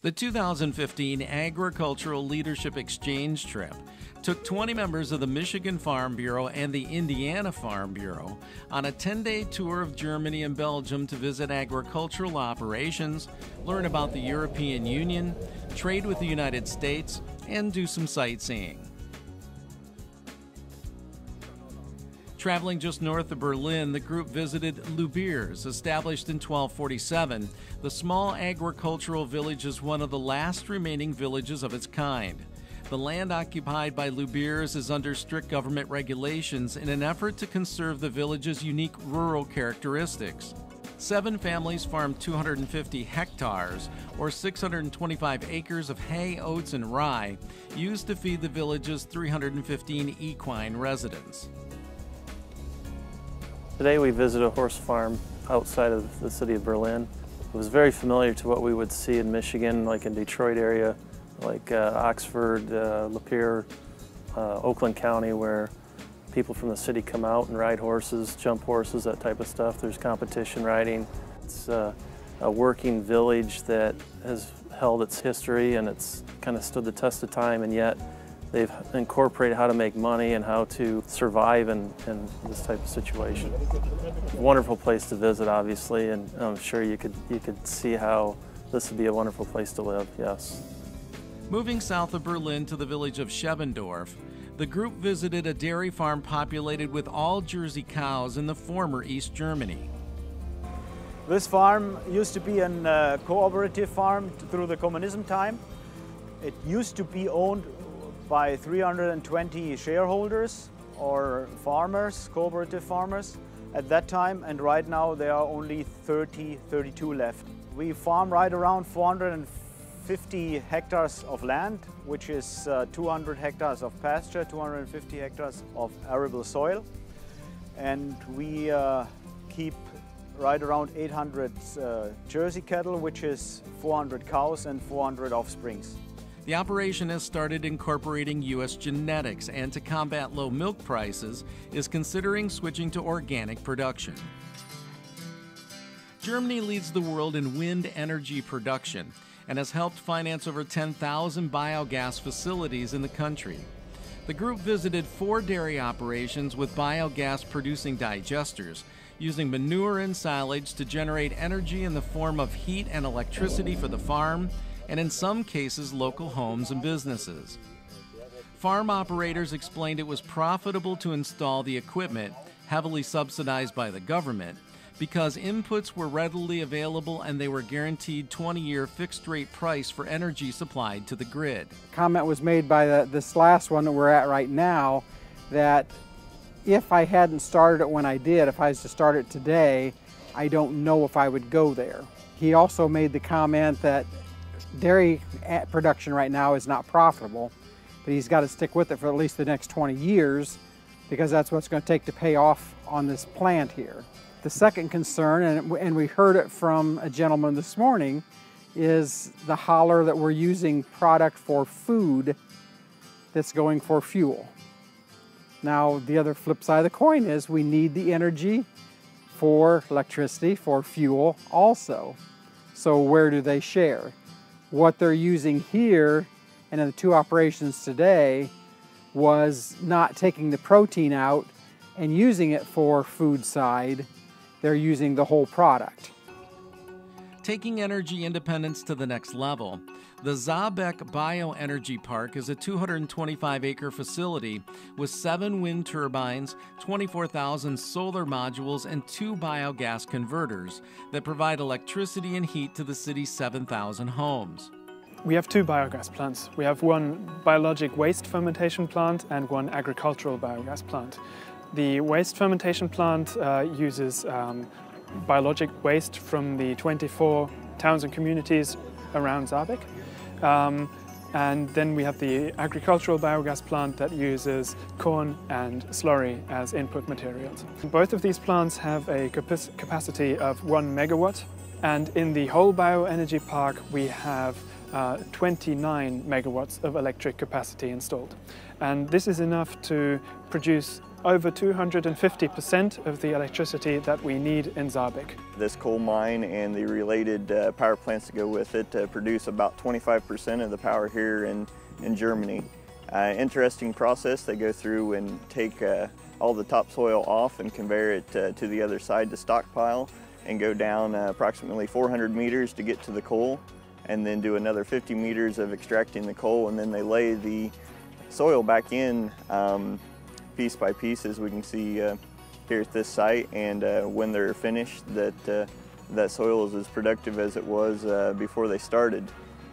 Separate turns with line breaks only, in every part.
The 2015 Agricultural Leadership Exchange trip took 20 members of the Michigan Farm Bureau and the Indiana Farm Bureau on a 10-day tour of Germany and Belgium to visit agricultural operations, learn about the European Union, trade with the United States, and do some sightseeing. Traveling just north of Berlin, the group visited Lübers, established in 1247. The small agricultural village is one of the last remaining villages of its kind. The land occupied by Lübers is under strict government regulations in an effort to conserve the village's unique rural characteristics. 7 families farm 250 hectares, or 625 acres of hay, oats, and rye, used to feed the village's 315 equine residents.
Today we visited a horse farm outside of the city of Berlin. It was very familiar to what we would see in Michigan, like in Detroit area, like Oxford, Lapeer, Oakland County, where people from the city come out and ride horses, jump horses, that type of stuff. There's competition riding. It's a working village that has held its history and it's kind of stood the test of time, and yet they've incorporated how to make money and how to survive in this type of situation. Wonderful place to visit, obviously, and I'm sure you could see how this would be a wonderful place to live, yes.
Moving south of Berlin to the village of Schebendorf, the group visited a dairy farm populated with all Jersey cows in the former East Germany.
This farm used to be a cooperative farm through the communism time. It used to be owned by 320 shareholders or farmers, cooperative farmers at that time, and right now there are only 32 left. We farm right around 450 hectares of land, which is 200 hectares of pasture, 250 hectares of arable soil, and we keep right around 800 Jersey cattle, which is 400 cows and 400 offsprings.
The operation has started incorporating U.S. genetics and, to combat low milk prices, is considering switching to organic production. Germany leads the world in wind energy production and has helped finance over 10,000 biogas facilities in the country. The group visited 4 dairy operations with biogas producing digesters, using manure and silage to generate energy in the form of heat and electricity for the farm, and in some cases local homes and businesses. Farm operators explained it was profitable to install the equipment, heavily subsidized by the government, because inputs were readily available and they were guaranteed 20-year fixed-rate price for energy supplied to the grid.
Comment was made by this last one that we're at right now, that if I hadn't started it when I did, if I was to start it today, I don't know if I would go there. He also made the comment that dairy production right now is not profitable, but he's got to stick with it for at least the next 20 years because that's what it's going to take to pay off on this plant here. The second concern, and we heard it from a gentleman this morning, is the holler that we're using product for food that's going for fuel. Now, the other flip side of the coin is we need the energy for electricity, for fuel also. So where do they share? What they're using here and in the 2 operations today was not taking the protein out and using it for food side. They're using the whole product.
Taking energy independence to the next level, the Saarbeck Bioenergy Park is a 225-acre facility with 7 wind turbines, 24,000 solar modules, and 2 biogas converters that provide electricity and heat to the city's 7,000 homes.
We have 2 biogas plants. We have one biologic waste fermentation plant and one agricultural biogas plant. The waste fermentation plant uses biologic waste from the 24 towns and communities around Saarbeck. And then we have the agricultural biogas plant that uses corn and slurry as input materials. Both of these plants have a capacity of 1 megawatt, and in the whole bioenergy park we have 29 megawatts of electric capacity installed. And this is enough to produce over 250% of the electricity that we need in Saarbrück.
This coal mine and the related power plants that go with it produce about 25% of the power here in Germany. Interesting process. They go through and take all the topsoil off and convey it to the other side to stockpile and go down approximately 400 meters to get to the coal, and then do another 50 meters of extracting the coal, and then they lay the soil back in piece by piece, as we can see here at this site, and when they're finished, that soil is as productive as it was before they started.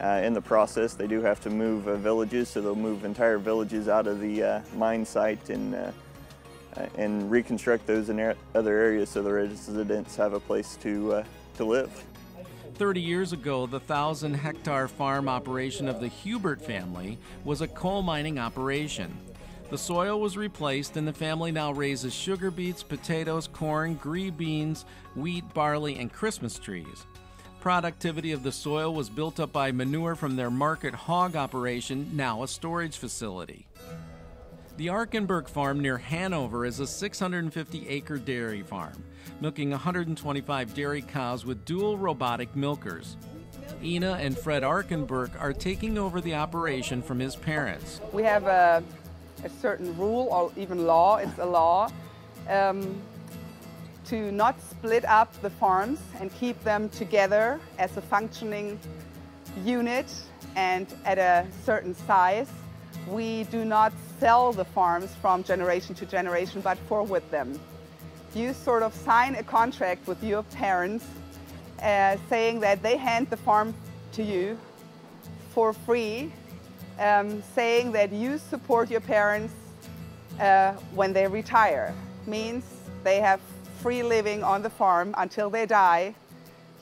In the process, they do have to move villages, so they'll move entire villages out of the mine site and reconstruct those in other areas so the residents have a place to live.
30 years ago, the 1,000-hectare farm operation of the Hubert family was a coal mining operation. The soil was replaced and the family now raises sugar beets, potatoes, corn, green beans, wheat, barley, and Christmas trees. Productivity of the soil was built up by manure from their market hog operation, now a storage facility. The Arkenberg farm near Hanover is a 650-acre dairy farm, milking 125 dairy cows with dual robotic milkers. Ina and Fred Arkenberg are taking over the operation from his parents.
We have a certain rule, or even law, it's a law, to not split up the farms and keep them together as a functioning unit and at a certain size. We do not sell the farms from generation to generation, but forward them. You sort of sign a contract with your parents saying that they hand the farm to you for free, saying that you support your parents when they retire. Means they have free living on the farm until they die.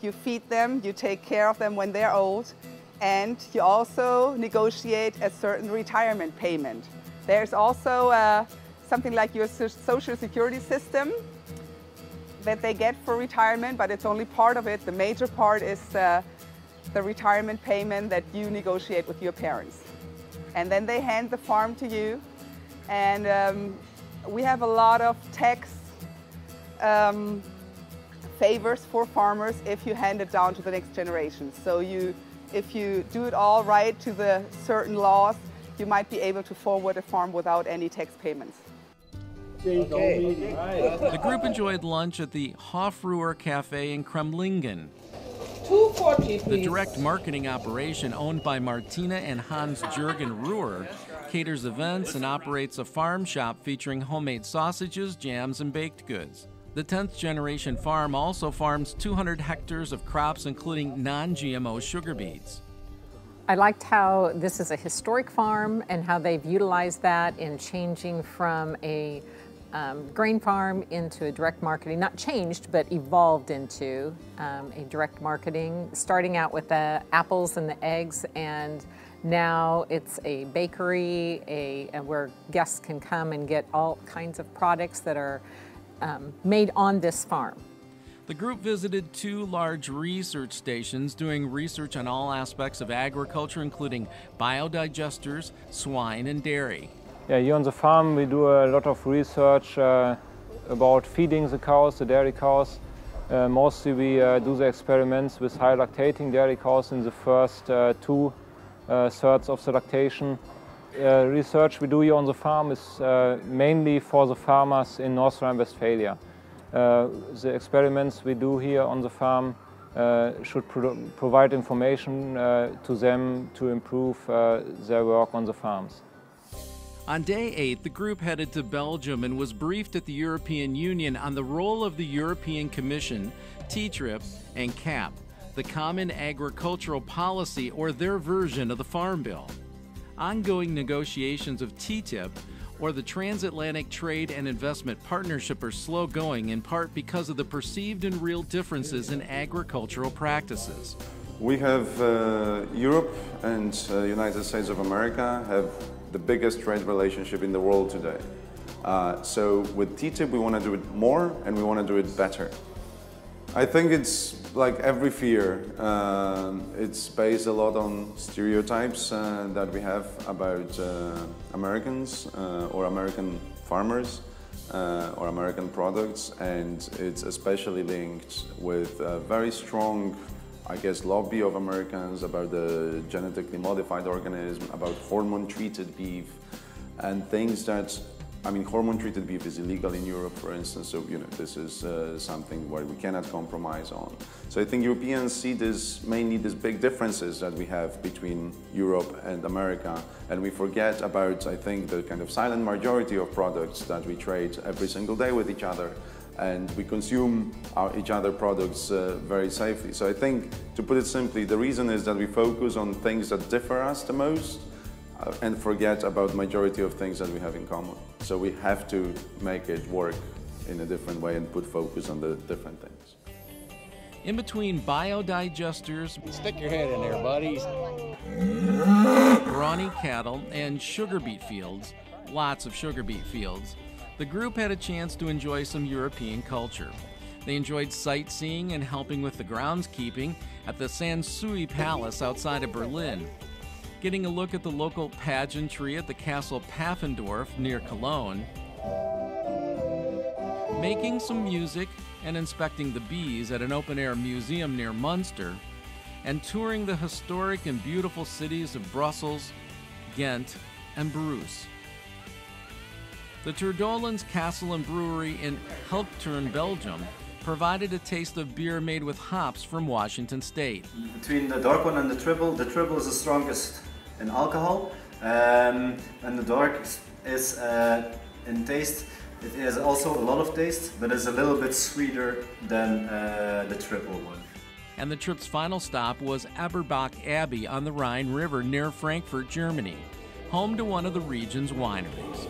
You feed them, you take care of them when they're old, and you also negotiate a certain retirement payment. There's also something like your social security system that they get for retirement, but it's only part of it. The major part is the retirement payment that you negotiate with your parents. And then they hand the farm to you, and we have a lot of tax favors for farmers if you hand it down to the next generation. So if you do it all right to the certain laws, you might be able to forward a farm without any tax payments.
The group enjoyed lunch at the Hofruher Cafe in Kremlingen.
240, please.
The direct marketing operation owned by Martina and Hans-Jürgen Ruhr caters events and operates a farm shop featuring homemade sausages, jams, and baked goods. The 10th generation farm also farms 200 hectares of crops, including non-GMO sugar beets.
I liked how this is a historic farm and how they've utilized that in changing from a grain farm into a direct marketing, not changed, but evolved into a direct marketing, starting out with the apples and the eggs, and now it's a bakery, where guests can come and get all kinds of products that are made on this farm.
The group visited 2 large research stations doing research on all aspects of agriculture, including biodigesters, swine, and dairy.
Yeah, here on the farm we do a lot of research about feeding the cows, the dairy cows. Mostly we do the experiments with high lactating dairy cows in the first 2 thirds of the lactation. Research we do here on the farm is mainly for the farmers in North Rhine-Westphalia. The experiments we do here on the farm should provide information to them to improve their work on the farms.
On day 8, the group headed to Belgium and was briefed at the European Union on the role of the European Commission, TTIP, and CAP, the Common Agricultural Policy, or their version of the Farm Bill. Ongoing negotiations of TTIP, or the Transatlantic Trade and Investment Partnership, are slow going, in part because of the perceived and real differences in agricultural practices.
We have Europe and the United States of America have the biggest trade relationship in the world today. So with TTIP we want to do it more and we want to do it better. I think it's like every fear. It's based a lot on stereotypes that we have about Americans or American farmers. or American products, and it's especially linked with a very strong, I guess, lobby of Americans about the genetically modified organism, about hormone-treated beef, and things that, I mean, hormone-treated beef is illegal in Europe, for instance, so, you know, this is something where we cannot compromise on. So I think Europeans see this, mainly these big differences that we have between Europe and America, and we forget about, I think, the kind of silent majority of products that we trade every single day with each other, and we consume each other products very safely. So I think, to put it simply, the reason is that we focus on things that differ us the most, and forget about the majority of things that we have in common. So we have to make it work in a different way and put focus on the different things.
In between biodigesters,
stick your head in there, buddy,
brawny cattle, and sugar beet fields, lots of sugar beet fields, the group had a chance to enjoy some European culture. They enjoyed sightseeing and helping with the groundskeeping at the Sanssouci Palace outside of Berlin, getting a look at the local pageantry at the Castle Pfaffendorf near Cologne, making some music and inspecting the bees at an open-air museum near Munster, and touring the historic and beautiful cities of Brussels, Ghent, and Bruges. The Turdolens Castle and Brewery in Helchtern, Belgium, provided a taste of beer made with hops from Washington State.
Between the dark one and the triple is the strongest in alcohol, and the dark is in taste. It has also a lot of taste, but it's a little bit sweeter than the triple one.
And the trip's final stop was Eberbach Abbey on the Rhine River near Frankfurt, Germany, home to one of the region's wineries.